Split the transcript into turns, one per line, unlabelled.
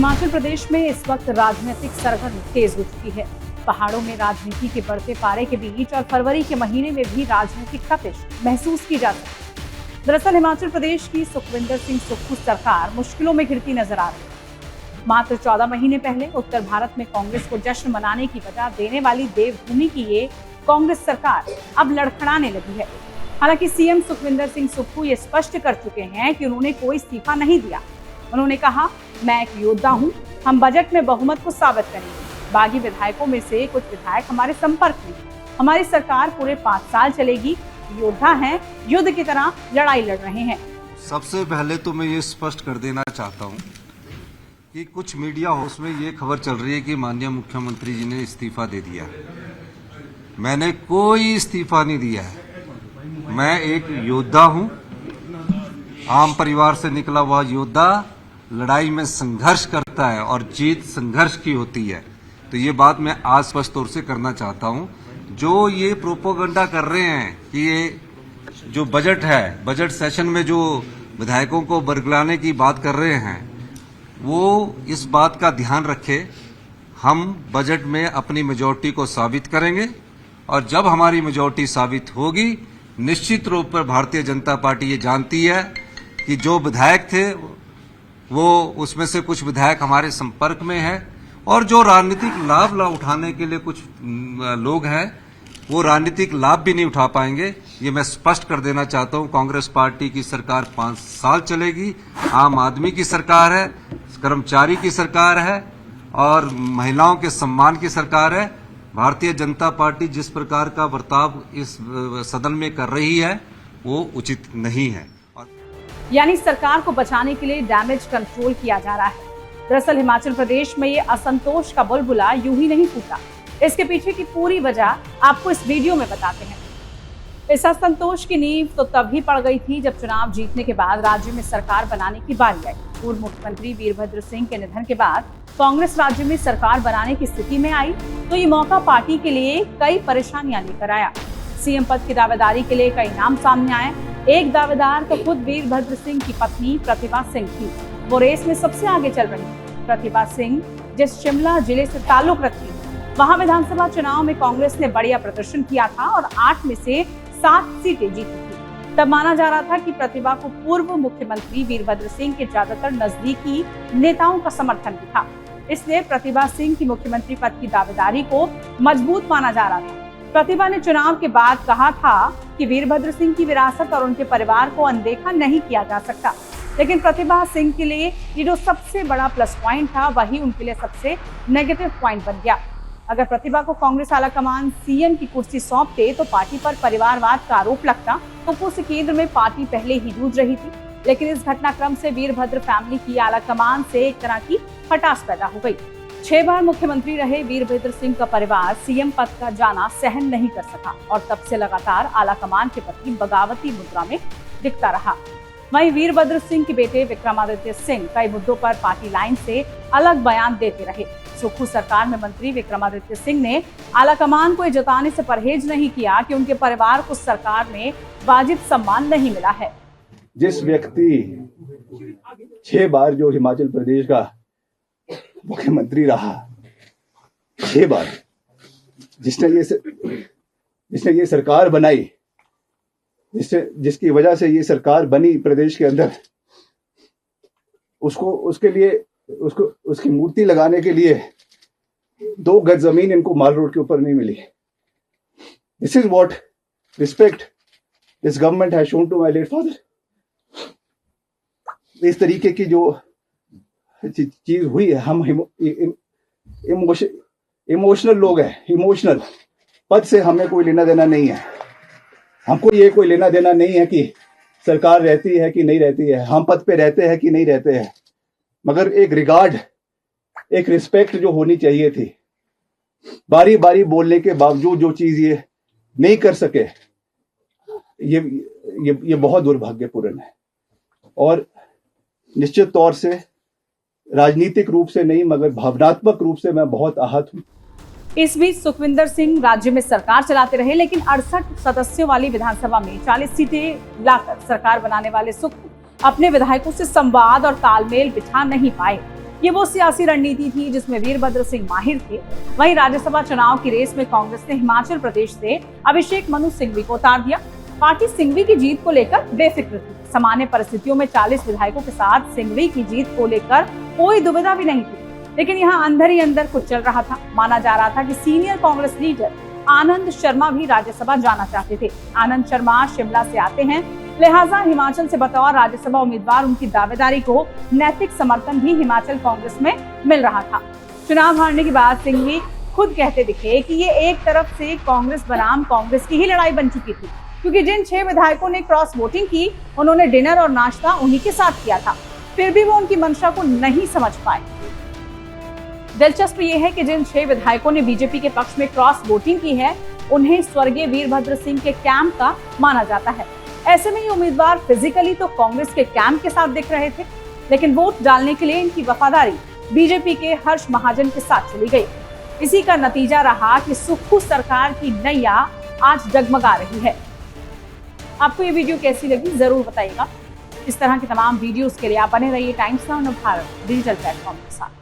हिमाचल प्रदेश में इस वक्त राजनीतिक सरगर्मी तेज हो चुकी है। पहाड़ों में राजनीति के बढ़ते पारे के बीच और फरवरी के महीने में भी राजनीतिक तपिश महसूस की जा सकती है। दरअसल हिमाचल प्रदेश की सुखविंदर सिंह सुक्खू सरकार मुश्किलों में घिरती नजर आ रही है। मात्र 14 महीने पहले उत्तर भारत में कांग्रेस को जश्न मनाने की वजह देने वाली देवभूमि की ये कांग्रेस सरकार अब लड़खड़ाने लगी है। हालांकि सीएम सुखविंदर सिंह सुक्खू ये स्पष्ट कर चुके हैं कि उन्होंने कोई इस्तीफा नहीं दिया। उन्होंने कहा, मैं एक योद्धा हूं, हम बजट में बहुमत को साबित करेंगे। बागी विधायकों में से कुछ विधायक हमारे संपर्क में, हमारी सरकार पूरे 5 साल चलेगी। योद्धा हैं, युद्ध की तरह लड़ाई लड़ रहे हैं।
सबसे पहले तो मैं ये स्पष्ट कर देना चाहता हूं कि कुछ मीडिया हाउस में ये खबर चल रही है कि माननीय मुख्यमंत्री जी ने इस्तीफा दे दिया। मैंने कोई इस्तीफा नहीं दिया है। मैं एक योद्धा हूं, आम परिवार से निकला हुआ योद्धा लड़ाई में संघर्ष करता है और जीत संघर्ष की होती है। तो ये बात मैं आज स्पष्ट तौर से करना चाहता हूं। जो ये प्रोपोगंडा कर रहे हैं कि ये जो बजट है, बजट सेशन में जो विधायकों को बरगलाने की बात कर रहे हैं, वो इस बात का ध्यान रखे। हम बजट में अपनी मेजॉरिटी को साबित करेंगे और जब हमारी मेजॉरिटी साबित होगी, निश्चित रूप पर भारतीय जनता पार्टी ये जानती है कि जो विधायक थे वो उसमें से कुछ विधायक हमारे संपर्क में हैं और जो राजनीतिक लाभ उठाने के लिए कुछ लोग हैं, वो राजनीतिक लाभ भी नहीं उठा पाएंगे। ये मैं स्पष्ट कर देना चाहता हूं। कांग्रेस पार्टी की सरकार 5 साल चलेगी। आम आदमी की सरकार है, कर्मचारी की सरकार है और महिलाओं के सम्मान की सरकार है। भारतीय जनता पार्टी जिस प्रकार का बर्ताव इस सदन में कर रही है वो उचित नहीं है।
यानी सरकार को बचाने के लिए डैमेज कंट्रोल किया जा रहा है। दरअसल हिमाचल प्रदेश में ये असंतोष का बुलबुला यूं ही नहीं फूटा। इसके पीछे की पूरी वजह आपको इस वीडियो में बताते हैं। इस असंतोष की नींव तो तभी पड़ गई थी जब चुनाव जीतने के बाद राज्य में सरकार बनाने की बारी आई। पूर्व मुख्यमंत्री वीरभद्र सिंह के निधन के बाद कांग्रेस राज्य में सरकार बनाने की स्थिति में आई तो ये मौका पार्टी के लिए कई परेशानियां लेकर आया। सीएम पद की दावेदारी के लिए कई नाम सामने आए। एक दावेदार तो खुद वीरभद्र सिंह की पत्नी प्रतिभा सिंह थी। वो रेस में सबसे आगे चल रही थी। प्रतिभा सिंह जिस शिमला जिले से ताल्लुक रखती थी, वहां विधानसभा चुनाव में कांग्रेस ने बढ़िया प्रदर्शन किया था और 8 में से 7 सीटें जीती थी। तब माना जा रहा था कि प्रतिभा को पूर्व मुख्यमंत्री वीरभद्र सिंह के ज्यादातर नजदीकी नेताओं का समर्थन भी था। इसलिए प्रतिभा सिंह की मुख्यमंत्री पद की दावेदारी को मजबूत माना जा रहा था। प्रतिभा ने चुनाव के बाद कहा था कि वीरभद्र सिंह की विरासत और उनके परिवार को अनदेखा नहीं किया जा सकता। लेकिन प्रतिभा सिंह के लिए ये जो सबसे बड़ा प्लस पॉइंट था, वही उनके लिए सबसे नेगेटिव पॉइंट बन गया। अगर प्रतिभा को कांग्रेस आलाकमान सीएम की कुर्सी सौंपते तो पार्टी पर परिवारवाद का आरोप लगता। तो उस केंद्र में पार्टी पहले ही जूझ रही थी। लेकिन इस घटनाक्रम से वीरभद्र फैमिली की आलाकमान से एक तरह की खटास पैदा हो गई। 6 बार मुख्यमंत्री रहे वीरभद्र सिंह का परिवार सीएम पद का जाना सहन नहीं कर सका और तब से लगातार आलाकमान के प्रति बगावती मुद्रा में दिखता रहा। वहीं वीरभद्र सिंह के बेटे विक्रमादित्य सिंह कई मुद्दों पर पार्टी लाइन से अलग बयान देते रहे। सुक्खू सरकार में मंत्री विक्रमादित्य सिंह ने आलाकमान को ये जताने से परहेज नहीं किया कि उनके परिवार को सरकार में वाजिब सम्मान नहीं मिला है।
जिस व्यक्ति 6 बार जो हिमाचल प्रदेश का मुख्यमंत्री रहा, 6 बार, जिसने ये सरकार बनाई, जिसकी वजह से ये सरकार बनी प्रदेश के अंदर, उसकी मूर्ति लगाने के लिए 2 गज जमीन इनको माल रोड के ऊपर नहीं मिली। This is what respect this government has shown to my late father. इस तरीके की जो चीज हुई है, हम इमोशनल लोग हैं। इमोशनल पद से हमें कोई लेना देना नहीं है। हमको ये कोई लेना देना नहीं है कि सरकार रहती है कि नहीं रहती है, हम पद पे रहते हैं कि नहीं रहते हैं, मगर एक रिगार्ड, एक रिस्पेक्ट जो होनी चाहिए थी। बारी बारी बोलने के बावजूद जो चीज ये नहीं कर सके, ये बहुत दुर्भाग्यपूर्ण है और निश्चित तौर से राजनीतिक रूप से नहीं मगर भावनात्मक रूप से मैं बहुत आहत हूं।
इस बीच सुखविंदर सिंह राज्य में सरकार चलाते रहे, लेकिन 68 सदस्यों वाली विधानसभा में 40 सीटें लाकर सरकार बनाने वाले सुक्खू अपने विधायकों से संवाद और तालमेल बिठा नहीं पाए। ये वो सियासी रणनीति थी जिसमें वीरभद्र सिंह माहिर थे। वहीं राज्यसभा चुनाव की रेस में कांग्रेस ने हिमाचल प्रदेश से अभिषेक मनु सिंघवी को उतार दिया। पार्टी सिंघवी की जीत को लेकर बेफिक्र थी। सामान्य परिस्थितियों में 40 विधायकों के साथ सिंघवी की जीत को लेकर कोई दुविधा भी नहीं थी, लेकिन यहाँ अंदर ही अंदर कुछ चल रहा था। माना जा रहा था कि सीनियर कांग्रेस लीडर आनंद शर्मा भी राज्यसभा जाना चाहते थे। आनंद शर्मा शिमला से आते हैं, लिहाजा हिमाचल से बतौर राज्यसभा उम्मीदवार उनकी दावेदारी को नैतिक समर्थन भी हिमाचल कांग्रेस में मिल रहा था। चुनाव हारने के बाद सिंघवी खुद कहते दिखे कि ये एक तरफ से कांग्रेस बनाम कांग्रेस की ही लड़ाई बन चुकी थी, क्योंकि जिन 6 विधायकों ने क्रॉस वोटिंग की, उन्होंने डिनर और नाश्ता उन्हीं के साथ किया था। फिर भी वो उनकी मंशा को नहीं समझ पाए। दिलचस्प ये है कि जिन 6 विधायकों ने बीजेपी के पक्ष में क्रॉस वोटिंग की है, उन्हें स्वर्गीय वीरभद्र सिंह के कैंप का माना जाता है। ऐसे में ये उम्मीदवार फिजिकली तो कांग्रेस के कैंप के साथ दिख रहे थे, लेकिन वोट डालने के लिए इनकी वफादारी बीजेपी के हर्ष महाजन के साथ चली गई। इसी का नतीजा रहा कि सुक्खू सरकार की नैया आज जगमगा रही है। आपको ये वीडियो कैसी लगी जरूर बताइएगा। इस तरह की तमाम वीडियोस के लिए आप बने रहिए times now Bharat digital platform के साथ।